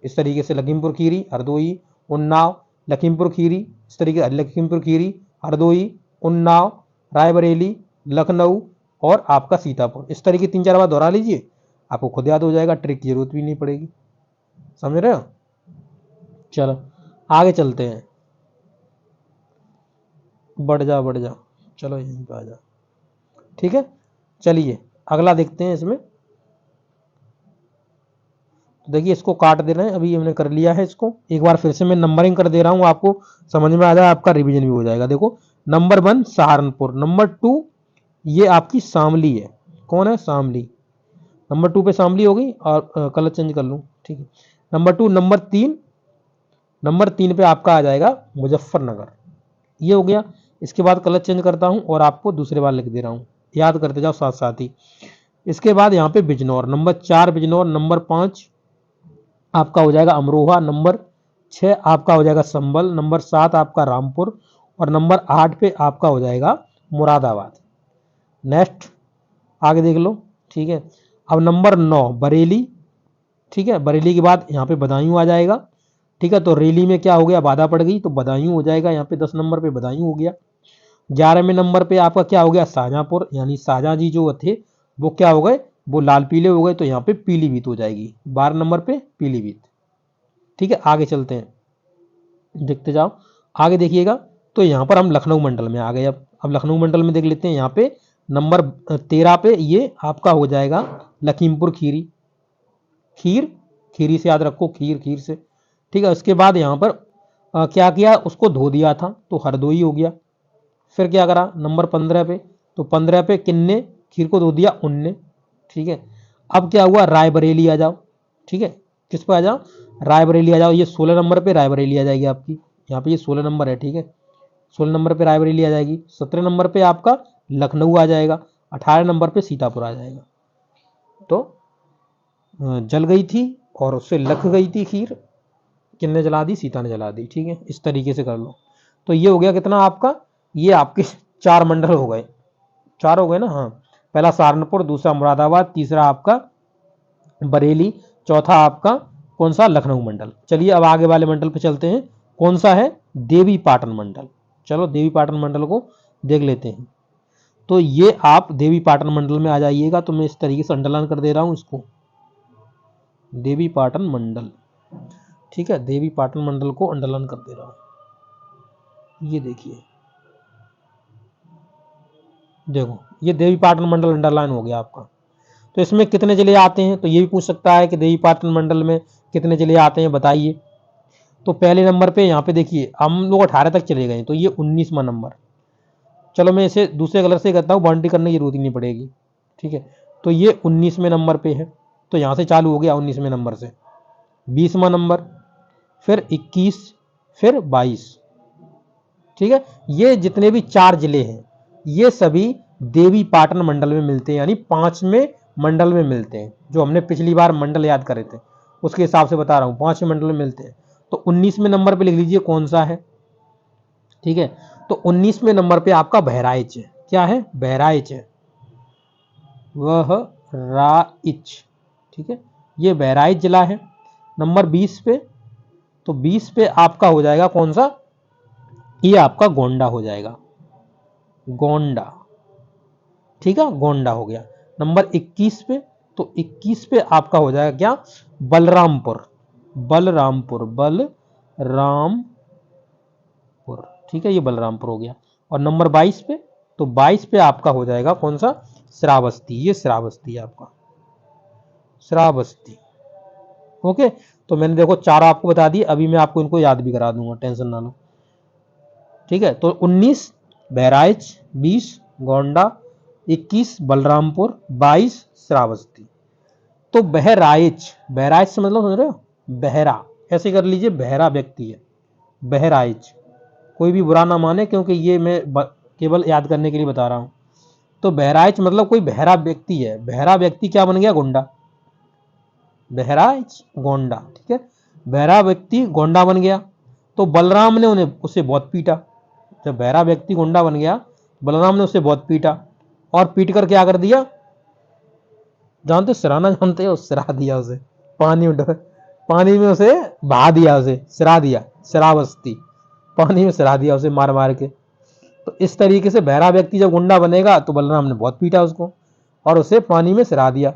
इस तरीके से लखीमपुर खीरी, हरदोई, उन्नाव, लखीमपुर खीरी, इस तरीके से लखीमपुर खीरी, हरदोई, उन्नाव, रायबरेली, लखनऊ और आपका सीतापुर। इस तरीके 3-4 बार दोहरा लीजिए, आपको खुद याद हो जाएगा, ट्रिक की जरूरत भी नहीं पड़ेगी। समझ रहे हो? चलो आगे चलते हैं। बढ़ जाओ बढ़ जाओ, चलो यहीं पे आ जाओ। ठीक है, चलिए अगला देखते हैं इसमें। तो देखिए इसको काट दे रहे हैं, अभी हमने कर लिया है इसको। एक बार फिर से मैं नंबरिंग कर दे रहा हूँ, आपको समझ में आ जाए, आपका रिवीजन भी हो जाएगा। देखो नंबर 1 सहारनपुर, नंबर 2 ये आपकी शामली है। कौन है, शामली। नंबर 2 पे शामली हो गई, और कलर चेंज कर लूँ, ठीक है। नंबर 2, नंबर 3 पे आपका आ जाएगा मुजफ्फरनगर, ये हो गया। इसके बाद कलर चेंज करता हूं और आपको दूसरे बार लिख दे रहा हूं, याद करते जाओ साथ साथ ही। इसके बाद यहाँ पे बिजनौर, नंबर 4 बिजनौर, नंबर 5 आपका हो जाएगा अमरोहा, नंबर 6 आपका हो जाएगा संभल, नंबर 7 आपका रामपुर, और नंबर 8 पे आपका हो जाएगा मुरादाबाद। नेक्स्ट आगे देख लो। ठीक है, अब नंबर 9 बरेली। ठीक है, बरेली के बाद यहाँ पे बदायूं आ जाएगा। ठीक है, तो रेली में क्या हो गया, बाधा पड़ गई, तो बदायूं हो जाएगा। यहाँ पे 10 नंबर पे बदायूं हो गया। 11वें नंबर पे आपका क्या हो गया, शाहजहांपुर, यानी शाहजहां जी जो थे वो क्या हो गए, वो लाल पीले हो गए, तो यहाँ पे पीलीभीत हो जाएगी। 12 नंबर पे पीलीभीत। ठीक है, आगे चलते हैं, देखते जाओ आगे देखिएगा। तो यहाँ पर हम लखनऊ मंडल में आ गए। अब लखनऊ मंडल में देख लेते हैं। यहाँ पे नंबर 13 पे ये आपका हो जाएगा लखीमपुर खीरी, खीर, खीरी से याद रखो, खीर, खीर से। ठीक है, उसके बाद यहाँ पर क्या किया, उसको धो दिया था, तो हरदोई हो गया। फिर क्या करा नंबर 15 पे, तो 15 पे किन्ने, खीर को धो दिया, उनने। ठीक है, अब क्या हुआ, रायबरेली आ जाओ। ठीक है, किस पे आ जाओ, रायबरेली आ जाओ। ये 16 नंबर पे रायबरेली आ जाएगी आपकी, यहाँ पे ये 16 नंबर है। ठीक है, 16 नंबर पे रायबरेली आ जाएगी। 17 नंबर पे आपका लखनऊ आ जाएगा। 18 नंबर पे सीतापुर आ जाएगा। तो जल गई थी और उससे लख गई थी खीर, किसने जला दी, सीता ने जला दी। ठीक है, इस तरीके से कर लो। तो ये हो गया कितना आपका, ये आपके 4 मंडल हो गए, 4 हो गए ना। हाँ, पहला सहारनपुर, दूसरा मुरादाबाद, तीसरा आपका बरेली, चौथा आपका कौन सा, लखनऊ मंडल। चलिए अब आगे वाले मंडल पे चलते हैं। कौन सा है, देवी पाटन मंडल। चलो देवी पाटन मंडल को देख लेते हैं। तो ये आप देवी पाटन मंडल में आ जाइएगा। तो मैं इस तरीके से अंडरलाइन कर दे रहा हूं इसको, देवी पाटन मंडल। ठीक है, देवी पाटन मंडल को अंडरलाइन कर दे रहा हूं। ये देखिए, देखो ये देवी पाटन मंडल अंडरलाइन हो गया आपका। तो इसमें कितने जिले आते हैं, तो ये भी पूछ सकता है कि देवी पाटन मंडल में कितने जिले आते हैं बताइए। तो पहले नंबर पे यहाँ पे देखिए हम लोग 18 तक चले गए, तो ये 19वां नंबर। चलो मैं इसे दूसरे कलर से करता हूँ, बाउंड्री करने की जरूरत ही नहीं पड़ेगी। ठीक है, तो ये 19वें नंबर पे है, तो यहाँ से चालू हो गया 19वें नंबर से। 20वां नंबर, फिर 21, फिर 22। ठीक है, ये जितने भी 4 जिले हैं ये सभी देवी पाटन मंडल में मिलते हैं, यानी 5वें मंडल में मिलते हैं। जो हमने पिछली बार मंडल याद करे थे उसके हिसाब से बता रहा हूं, 5वें मंडल में मिलते हैं। तो 19वें नंबर पे लिख लीजिए कौन सा है। ठीक है, तो 19वें नंबर पे आपका बहराइच है। क्या है? बहराइच है, वह राइच। ठीक है, ये बहराइच जिला है। नंबर 20 पे, तो 20 पे आपका हो जाएगा कौन सा? ये आपका गोंडा हो जाएगा, गोंडा। ठीक है, गोंडा हो गया। नंबर 21 पे, तो 21 पे आपका हो जाएगा क्या? बलरामपुर, बलरामपुर, बलरामपुर। ठीक है, ये बलरामपुर हो गया। और नंबर 22 पे, तो 22 पे आपका हो जाएगा कौन सा? श्रावस्ती। ये श्रावस्ती है आपका, श्रावस्ती। ओके, तो मैंने देखो 4 आपको बता दिए, अभी मैं आपको इनको याद भी करा दूंगा, टेंशन ना लो। ठीक है, तो 19 बहराइच, 20 गोंडा, 21 बलरामपुर, 22 श्रावस्ती। तो बहराइच, बहराइच से मतलब समझ रहे हो? बहरा, ऐसे कर लीजिए, बहरा व्यक्ति है बहराइच। कोई भी बुरा ना माने, क्योंकि ये मैं केवल याद करने के लिए बता रहा हूं। तो बहराइच मतलब कोई बहरा व्यक्ति है। बहरा व्यक्ति क्या बन गया? गोंडा, बहराइच गोंडा। ठीक है, बहरा व्यक्ति गोंडा बन गया। तो बलराम ने उन्हें उसे बहुत पीटा। जब बहरा व्यक्ति गोंडा बन गया, बलराम ने उसे बहुत पीटा, और पीट कर क्या कर दिया? जानते हो सिराना? जानते हो? सिरा दिया उसे, पानी में उसे बहा दिया, उसे सिरा दिया, श्रावस्ती। पानी में सिरा दिया उसे मार मार के। तो इस तरीके से बहरा व्यक्ति जब गुंडा बनेगा तो बलराम ने बहुत पीटा उसको और उसे पानी में सिरा दिया।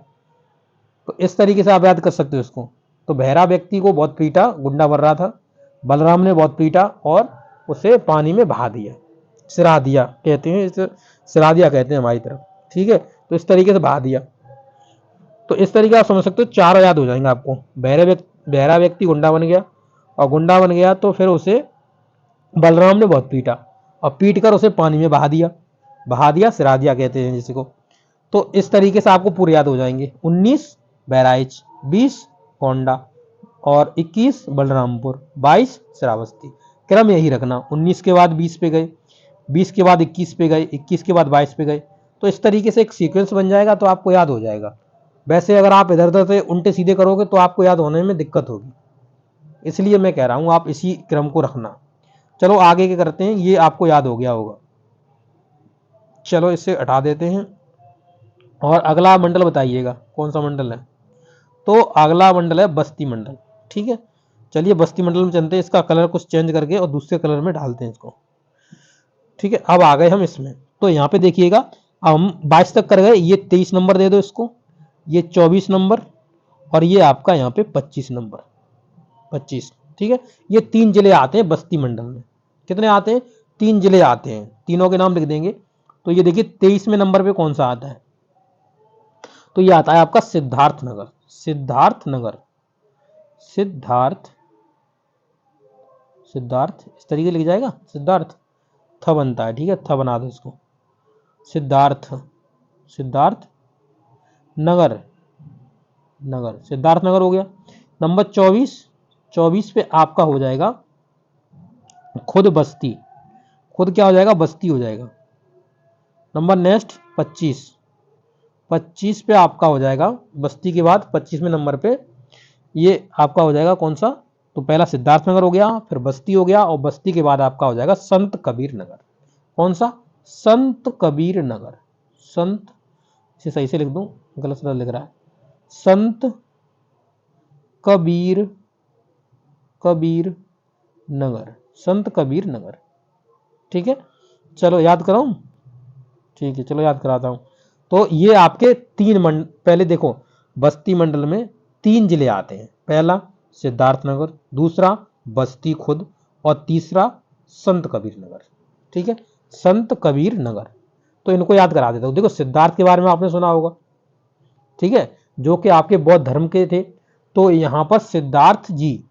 तो इस तरीके से आप याद कर सकते हो इसको। तो बहरा व्यक्ति को बहुत पीटा, गुंडा बन रहा था, बलराम ने बहुत पीटा और उसे पानी में बहा दिया, सिरा दिया कहते हैं, इसे सिरा दिया कहते हैं हमारी तरफ। ठीक है, तो इस तरीके से बहा दिया। तो इस तरीके आप समझ सकते हो, 4 याद हो जाएंगे आपको। बहरा व्यक्ति गुंडा बन गया, और गुंडा बन गया तो फिर उसे बलराम ने बहुत पीटा, और पीट कर उसे पानी में बहा दिया, सिरा दिया कहते हैं जिसको। तो इस तरीके से आपको पूरे याद हो जाएंगे। 19 बहराइच, 20 गोंडा, और 21 बलरामपुर, 22 श्रावस्ती। क्रम यही रखना, 19 के बाद 20 पे गए, 20 के बाद 21 पे गए, 21 के बाद 22 पे गए। तो इस तरीके से एक सीक्वेंस बन जाएगा, तो आपको याद हो जाएगा। वैसे अगर आप इधर उधर से उल्टे सीधे करोगे तो आपको याद होने में दिक्कत होगी, इसलिए मैं कह रहा हूं आप इसी क्रम को रखना। चलो आगे क्या करते हैं, ये आपको याद हो गया होगा, चलो इसे हटा देते हैं। और अगला मंडल बताइएगा कौन सा मंडल है। तो अगला मंडल है बस्ती मंडल। ठीक है, चलिए बस्ती मंडल में चलते हैं। इसका कलर कुछ चेंज करके और दूसरे कलर में डालते हैं इसको। ठीक है, अब आ गए हम इसमें। तो यहाँ पे देखिएगा, अब हम 22 तक कर गए, ये 23 नंबर दे दो इसको, ये 24 नंबर, और ये आपका यहाँ पे 25 नंबर, 25। ठीक है, ये 3 जिले आते हैं बस्ती मंडल में। कितने आते हैं? 3 जिले आते हैं, तीनों के नाम लिख देंगे। तो ये देखिए 23वें नंबर पे कौन सा आता है? तो ये आता है आपका सिद्धार्थ नगर, सिद्धार्थ नगर, सिद्धार्थ, सिद्धार्थ इस तरीके लिख जाएगा, सिद्धार्थ, थ बनता है। ठीक है, थ बना दो इसको, सिद्धार्थ, सिद्धार्थ नगर, नगर, सिद्धार्थ नगर हो गया। नंबर 24, 24 पे आपका हो जाएगा खुद बस्ती, खुद क्या हो जाएगा? बस्ती हो जाएगा। नंबर नेक्स्ट 25, 25 पे आपका हो जाएगा बस्ती के बाद 25वें नंबर पे ये आपका हो जाएगा कौन सा? तो पहला सिद्धार्थ नगर हो गया, फिर बस्ती हो गया, और बस्ती के बाद आपका हो जाएगा संत कबीर नगर। कौन सा? संत कबीर नगर। संत, इसे सही से लिख दूं, गलत से लिख रहा है, संत कबीर, कबीर नगर, संत कबीर नगर। ठीक है, चलो याद कराऊं? ठीक है, चलो याद कराता हूं। तो ये आपके 3 मंडल, पहले देखो बस्ती मंडल में 3 जिले आते हैं। पहला सिद्धार्थनगर, दूसरा बस्ती खुद, और तीसरा संत कबीर नगर। ठीक है, संत कबीर नगर। तो इनको याद करा देता हूं। देखो सिद्धार्थ के बारे में आपने सुना होगा, ठीक है, जो कि आपके बौद्ध धर्म के थे। तो यहां पर सिद्धार्थ जी,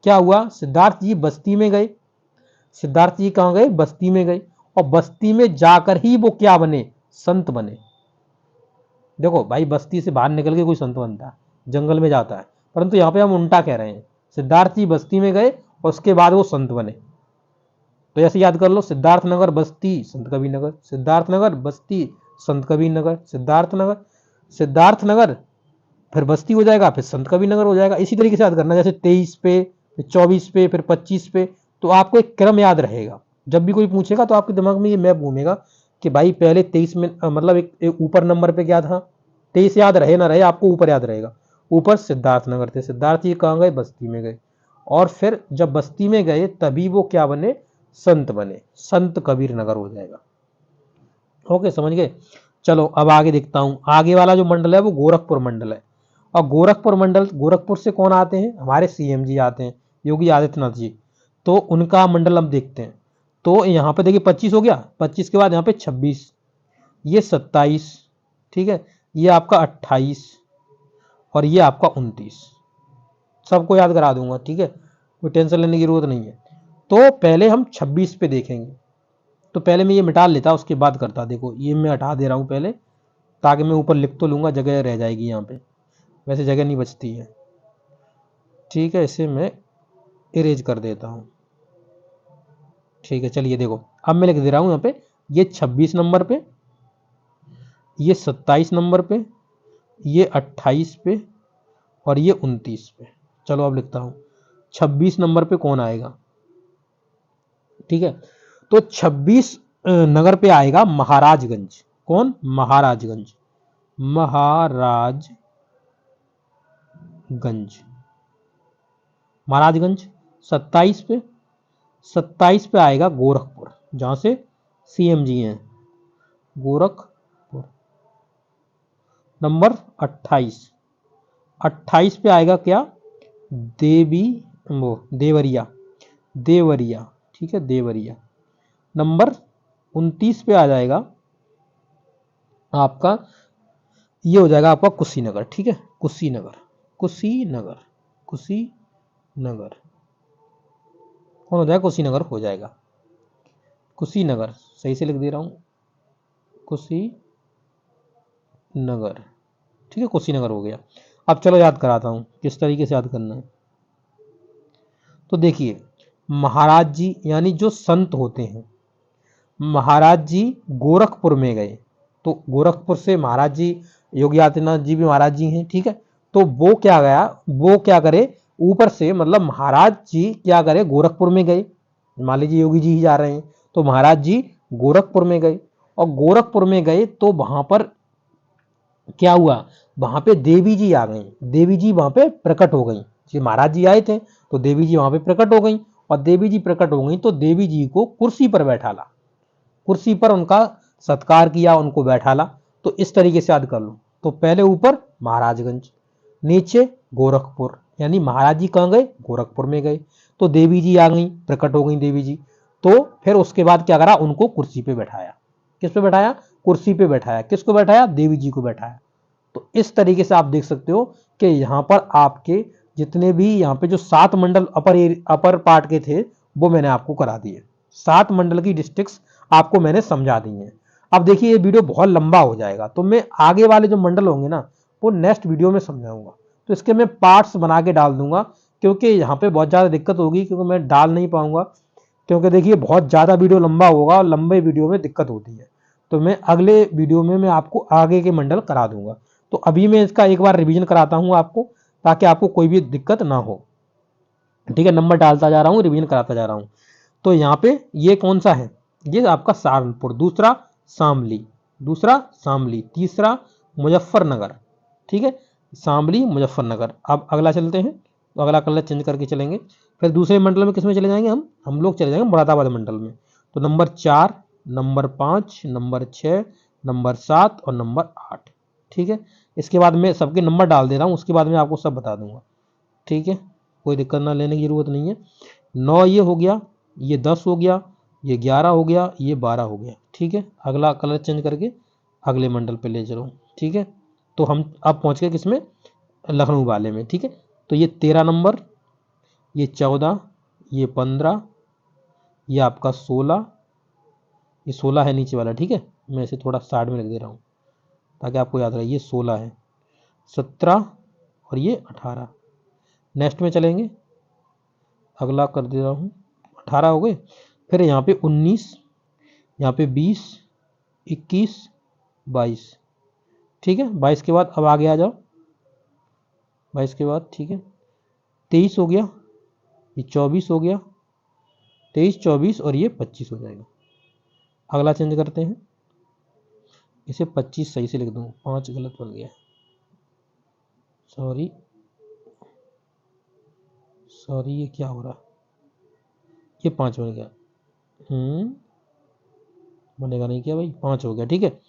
क्या हुआ? सिद्धार्थ जी बस्ती में गए। सिद्धार्थ जी कहां गए? बस्ती में गए, और बस्ती में जाकर ही वो क्या बने? संत बने। देखो भाई, बस्ती से बाहर निकल के कोई संत बनता है, जंगल में जाता है, परंतु यहाँ पे हम उल्टा कह रहे हैं, सिद्धार्थ जी बस्ती में गए और उसके बाद वो संत बने। तो ऐसे याद कर लो, सिद्धार्थनगर बस्ती संत कबीर नगर, सिद्धार्थनगर बस्ती संत कबीर नगर, सिद्धार्थनगर फिर बस्ती हो जाएगा, फिर संत कबीर नगर हो जाएगा। इसी तरीके से याद करना, जैसे 23 पे, फिर 24 पे, फिर 25 पे। तो आपको एक क्रम याद रहेगा। जब भी कोई पूछेगा तो आपके दिमाग में ये मैप घूमेगा कि भाई पहले 23 में मतलब एक ऊपर नंबर पे क्या था, 23 याद रहे ना रहे, आपको ऊपर याद रहेगा। ऊपर सिद्धार्थनगर थे, सिद्धार्थ जी कहाँ गए, बस्ती में गए। और फिर जब बस्ती में गए तभी वो क्या बने, संत बने, संत कबीर नगर हो जाएगा। ओके, समझ गए। चलो अब आगे देखता हूं। आगे वाला जो मंडल है वो गोरखपुर मंडल है। और गोरखपुर मंडल, गोरखपुर से कौन आते हैं, हमारे सीएम जी आते हैं, योगी आदित्यनाथ जी। तो उनका मंडल हम देखते हैं। तो यहाँ पे देखिए 25 हो गया, 25 के बाद यहाँ पे 26, ये 27, ठीक है, ये आपका 28 और ये आपका 29। सबको याद करा दूंगा, ठीक है, कोई टेंशन लेने की जरूरत नहीं है। तो पहले हम 26 पे देखेंगे। तो पहले मैं ये मिटा लेता, उसके बाद करता। देखो ये मैं हटा दे रहा हूँ पहले, ताकि मैं ऊपर लिख तो लूंगा, जगह रह जाएगी यहाँ पे, वैसे जगह नहीं बचती है। ठीक है, इसे मैं इरेज कर देता हूँ। ठीक है, चलिए देखो अब मैं लिख दे रहा हूँ यहाँ पे, ये 26 नंबर पे, ये 27 नंबर पे, ये 28 पे और ये 29 पे। चलो अब लिखता हूँ 26 नंबर पे कौन आएगा। ठीक है, तो 26 नगर पे आएगा महाराजगंज। कौन, महाराजगंज, महाराजगंज, महाराजगंज। 27 पे, 27 पे आएगा गोरखपुर, जहां से सीएम जी हैं, गोरखपुर। नंबर 28, 28 पे आएगा क्या, देवी, वो देवरिया, देवरिया, ठीक है, देवरिया। नंबर 29 पे आ जाएगा आपका, ये हो जाएगा आपका कुशीनगर। ठीक है, कुशीनगर, कुशीनगर, कुशीनगर कौन हो जाएगा, कुशीनगर हो जाएगा, कुशीनगर सही से लिख दे रहा हूं, कुशीनगर। ठीक है, कुशीनगर हो गया। अब चलो याद कराता हूं किस तरीके से याद करना है। तो देखिए, महाराज जी यानी जो संत होते हैं, महाराज जी गोरखपुर में गए। तो गोरखपुर से महाराज जी, योगी आदित्यनाथ जी भी महाराज जी हैं, ठीक है। तो वो क्या गया, वो क्या करे, ऊपर से मतलब महाराज जी क्या करे, गोरखपुर में गए। मान लीजिए योगी जी ही जा रहे हैं, तो महाराज जी गोरखपुर में गए। और गोरखपुर में गए तो वहां पर क्या हुआ, वहां पे देवी जी आ गई, देवी जी वहां पे प्रकट हो गई। जी महाराज जी आए थे तो देवी जी वहां पे प्रकट हो गई, और देवी जी प्रकट हो गई तो देवी जी को कुर्सी पर बैठाला, कुर्सी पर उनका सत्कार किया, उनको बैठाला। तो इस तरीके से याद कर लो। तो पहले ऊपर महाराजगंज, नीचे गोरखपुर, यानी महाराज जी कहाँ गए, गोरखपुर में गए। तो देवी जी आ गई, प्रकट हो गई देवी जी। तो फिर उसके बाद क्या करा, उनको कुर्सी पे बैठाया। किस पे बैठाया, कुर्सी पे बैठाया। किसको बैठाया, देवी जी को बैठाया। तो इस तरीके से आप देख सकते हो कि यहाँ पर आपके जितने भी यहाँ पे जो 7 मंडल अपर पार्ट के थे वो मैंने आपको करा दिए। 7 मंडल की डिस्ट्रिक्ट्स आपको मैंने समझा दी हैं। अब देखिए ये वीडियो बहुत लंबा हो जाएगा, तो मैं आगे वाले जो मंडल होंगे ना वो नेक्स्ट वीडियो में समझाऊंगा। तो इसके मैं पार्ट्स बना के डाल दूंगा, क्योंकि यहाँ पे बहुत ज़्यादा दिक्कत होगी, क्योंकि मैं डाल नहीं पाऊंगा। क्योंकि देखिए बहुत ज़्यादा वीडियो लंबा होगा और लंबे वीडियो में दिक्कत होती है। तो मैं अगले वीडियो में मैं आपको आगे के मंडल करा दूंगा। तो अभी मैं इसका एक बार रिवीजन कराता हूँ आपको, ताकि आपको कोई भी दिक्कत ना हो। ठीक है, नंबर डालता जा रहा हूँ, रिवीजन कराता जा रहा हूँ। तो यहाँ पे ये कौन सा है, ये आपका सहारनपुर, दूसरा शामली, दूसरा शामली, तीसरा मुजफ्फरनगर। ठीक है, शामली मुजफ्फरनगर। अब अगला चलते हैं, तो अगला कलर चेंज करके चलेंगे। फिर दूसरे मंडल में किसमें चले जाएंगे, हम लोग चले जाएंगे मुरादाबाद मंडल में। तो नंबर 4, नंबर 5, नंबर 6, नंबर 7 और नंबर 8। ठीक है, इसके बाद मैं सबके नंबर डाल दे रहा हूँ, उसके बाद मैं आपको सब बता दूंगा। ठीक है, कोई दिक्कत ना लेने की जरूरत नहीं है। 9 ये हो गया, ये 10 हो गया, ये 11 हो गया, ये 12 हो गया। ठीक है, अगला कलर चेंज करके अगले मंडल पे ले चलो। ठीक है, तो हम अब पहुंच गए किसमें, लखनऊ वाले में। ठीक है, तो ये 13 नंबर, ये 14, ये 15, ये आपका 16, ये 16 है नीचे वाला। ठीक है, मैं इसे थोड़ा साइड में रख दे रहा हूँ ताकि आपको याद रहे। ये 16 है, 17 और ये 18। नेक्स्ट में चलेंगे, अगला कर दे रहा हूँ, 18 हो गए। फिर यहाँ पे 19, यहाँ पे 20, 21, 22, ठीक है। 22 के बाद अब आगे आ जाओ, 22 के बाद ठीक है, 23 हो गया, ये 24 हो गया, 23, 24 और ये 25 हो जाएगा। अगला चेंज करते हैं, इसे 25 सही से लिख दूँ, 5 गलत बन गया, सॉरी सॉरी, ये क्या हो रहा, ये 5 बन गया, बनेगा नहीं क्या भाई, 5 हो गया, ठीक है।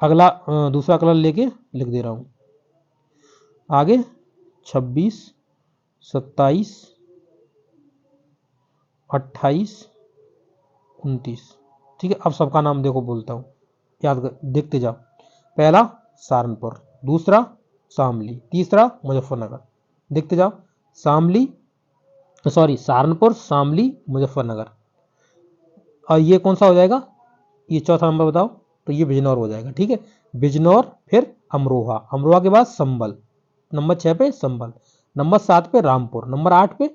अगला दूसरा कलर लेके लिख दे रहा हूँ आगे, 26, 27, 28, 29, ठीक है। अब सबका नाम देखो बोलता हूँ, याद कर देखते जाओ। पहला सहारनपुर, दूसरा शामली, तीसरा मुजफ्फरनगर, देखते जाओ। शामली, सॉरी सहारनपुर, शामली, मुजफ्फरनगर, और ये कौन सा हो जाएगा, ये चौथा नंबर बताओ, तो ये बिजनौर हो जाएगा, ठीक है। बिजनौर, फिर अमरोहा, अमरोहा के बाद संभल, नंबर 6 पे संभल, नंबर 7 पे रामपुर, नंबर 8 पे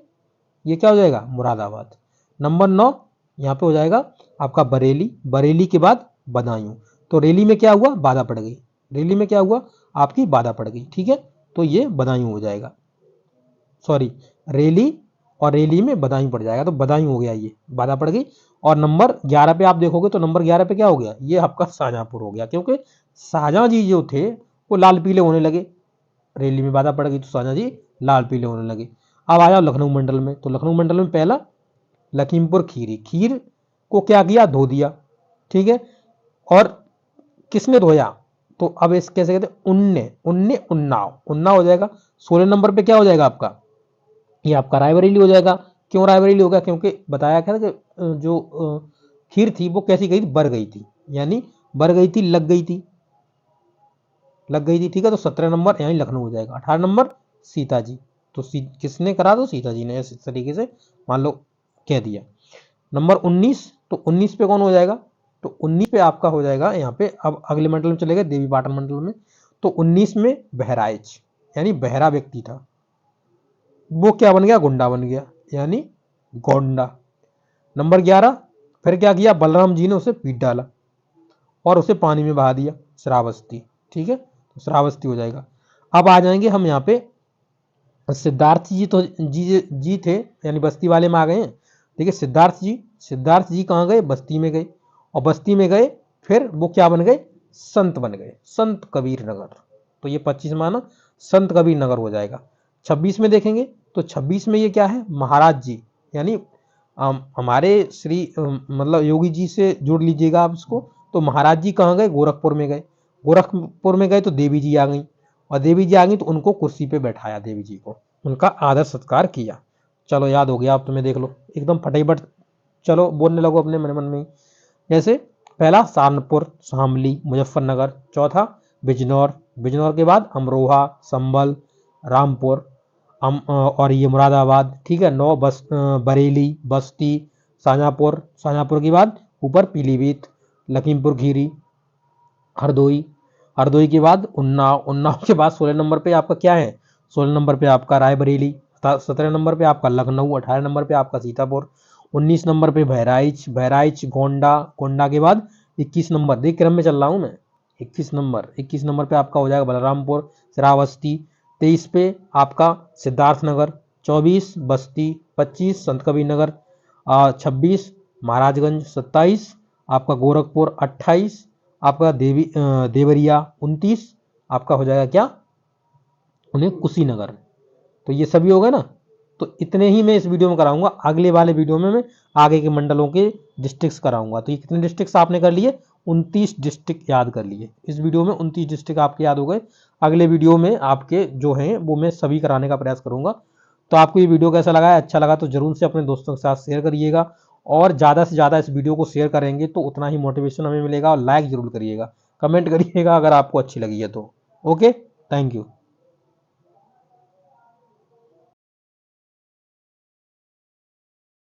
ये क्या हो जाएगा, मुरादाबाद, नंबर 9 यहाँ पे हो जाएगा आपका बरेली, बरेली के बाद बदायूं। तो रेली में क्या हुआ, बाधा पड़ गई, रेली में क्या हुआ, आपकी बाधा पड़ गई, ठीक है। तो ये बदायूं हो जाएगा, सॉरी रेली और रेली में बदायूं पड़ जाएगा, तो बदायूं हो गया, ये बाधा पड़ गई। और नंबर 11 पे आप देखोगे तो नंबर 11 पे क्या हो गया, ये आपका शाहजहांपुर हो गया, क्योंकि शाहजहां जी जो थे वो लाल पीले होने लगे, रेली में बाधा पड़ गई तो शाहजहां जी लाल पीले होने लगे। अब आ जाओ लखनऊ मंडल में, तो लखनऊ मंडल में पहला लखीमपुर खीरी, खीर को क्या किया, धो दिया, ठीक है। और किसने धोया, तो अब इस कैसे कहते हैं, उन्ने, उन्ने उन्नाव, उन्नाव हो जाएगा। 16 नंबर पे क्या हो जाएगा आपका, ये आपका रायबरेली हो जाएगा। क्यों रायबरेली होगा, क्योंकि बताया क्या था कि जो खीर थी वो कैसी गई थी, बर गई थी, यानी बर गई थी, लग गई थी, लग गई थी, ठीक है। तो 17 नंबर यानी लखनऊ हो जाएगा। 18 नंबर सीता जी, तो किसने करा, तो सीता जी ने, इस तरीके से मान लो कह दिया। नंबर 19, तो 19 पे कौन हो जाएगा, तो 19 पे आपका हो जाएगा यहाँ पे, अब अगले मंडल में चले गए देवी पाटन मंडल में, तो 19 में बहराइच, यानी बहरा व्यक्ति था, वो क्या बन गया, गुंडा बन गया, यानी गोंडा। नंबर 11, फिर क्या किया, बलराम जी ने उसे पीट डाला और उसे पानी में बहा दिया, श्रावस्ती, ठीक है, तो श्रावस्ती हो जाएगा। अब आ जाएंगे हम यहाँ पे, सिद्धार्थ जी तो जी थे, यानी बस्ती वाले में आ गए हैं, ठीक है। सिद्धार्थ जी कहाँ गए, बस्ती में गए, और बस्ती में गए फिर वो क्या बन गए, संत बन गए, संत कबीर नगर, तो ये 25 माना संत कबीर नगर हो जाएगा। 26 में देखेंगे तो 26 में ये क्या है, महाराज जी, यानी हमारे श्री मतलब योगी जी से जोड़ लीजिएगा आप इसको। तो महाराज जी कहाँ गए, गोरखपुर में गए, गोरखपुर में गए तो देवी जी आ गई, और देवी जी आ गई तो उनको कुर्सी पे बैठाया, देवी जी को उनका आदर सत्कार किया। चलो याद हो गया, आप तुम्हें देख लो एकदम फटाफट, चलो बोलने लगो अपने मन मन में ही। जैसे पहला सहारनपुर, शामली, मुजफ्फरनगर, चौथा बिजनौर, बिजनौर के बाद अमरोहा, संभल, रामपुर, और ये मुरादाबाद, ठीक है। 9 बरेली, बस्ती, शाहजहांपुर, शाहजहांपुर के बाद ऊपर पीलीभीत, लखीमपुर खीरी, हरदोई, हरदोई के बाद उन्नाव, उन्नाव के बाद 16 नंबर पे आपका क्या है, 16 नंबर पे आपका रायबरेली, 17 नंबर पे आपका लखनऊ, 18 नंबर पे आपका सीतापुर, 19 नंबर पे बहराइच, बहराइच गोंडा, गोंडा के बाद 21 नंबर, देख क्रम में चल रहा हूँ मैं, 21 नंबर पे आपका हो जाएगा बलरामपुर, श्रावस्ती, 23 पे आपका सिद्धार्थनगर, 24 बस्ती, 25 संत कबीर नगर, 26 महाराजगंज, 27 आपका गोरखपुर, 28 आपका देवरिया, 29 आपका हो जाएगा क्या, उन्हें कुशीनगर। तो ये सभी हो गए ना, तो इतने ही मैं इस वीडियो में कराऊंगा, अगले वाले वीडियो में मैं आगे के मंडलों के डिस्ट्रिक्ट्स कराऊंगा। तो ये कितने डिस्ट्रिक्ट्स आपने कर लिए, 29 डिस्ट्रिक्ट याद कर लिए, इस वीडियो में 29 डिस्ट्रिक्ट आपके याद हो गए। अगले वीडियो में आपके जो हैं वो मैं सभी कराने का प्रयास करूंगा। तो आपको ये वीडियो कैसा लगा है, अच्छा लगा तो जरूर से अपने दोस्तों के साथ शेयर करिएगा, और ज़्यादा से ज़्यादा इस वीडियो को शेयर करेंगे तो उतना ही मोटिवेशन हमें मिलेगा, और लाइक जरूर करिएगा, कमेंट करिएगा अगर आपको अच्छी लगी है तो। Okay, thank you.